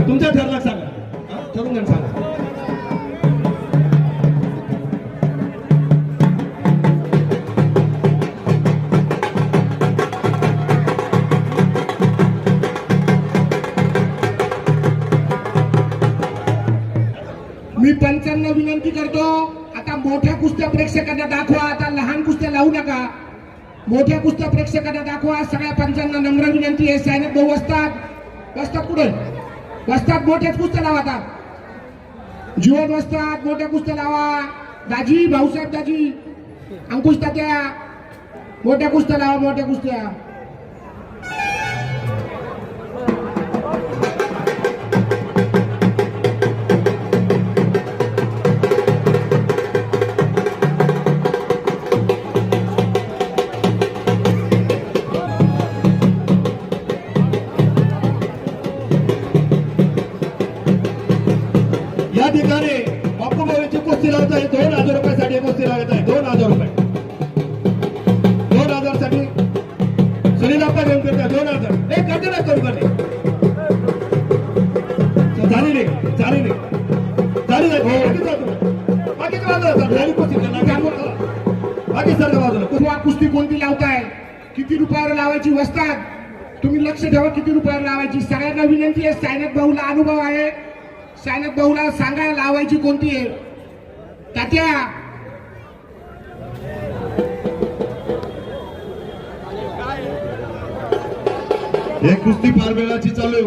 तुमच्या ठरला सांगा, ठरून घ्या सांगा. मी पंचांना विनंती करतो, आता मोठ्या कुस्त्या प्रेक्षकांना दाखवा, आता लहान कुस्त्या लावू नका. मोठ्या कुस्त्या प्रेक्षकांना दाखवा. सगळ्या पंचांना नम्र विनंती आहे. सायनात भाऊ बसतात पुढे बसतात. मोठ्याच कुस्त्या लावा. आता जीवन बसतात. मोठ्या कुस्त्या लावा. दाजी, भाऊसाहेब दाजी, अंकुश तात्या, मोठ्या कुस्त्या लावा. मोठ्या कुस्त्या. या ठिकाणी बापू भाऊची कुस्ती लावत आहे. 2000 रुपयासाठी कुस्ती लावत आहे. 2000 रुपये. 2000 साठी सुनील अप्पा घेऊन करतात. 2000 हे करते ना करू करते. झाली नाही बाकीच्या बाजूला झाली कुस्ती बाकी सर बाजूला. तुम्हा कुस्ती कोणती लावताय, किती रुपयावर लावायची वस्तात, तुम्ही लक्ष ठेवा किती रुपयावर लावायची. सगळ्यांना विनंती आहे. सायनात भाऊला अनुभव आहे. सायनात भाऊला सांगा लावायची कोणती आहे. तात्या, हे कुस्ती फार वेळाची चालू आहे.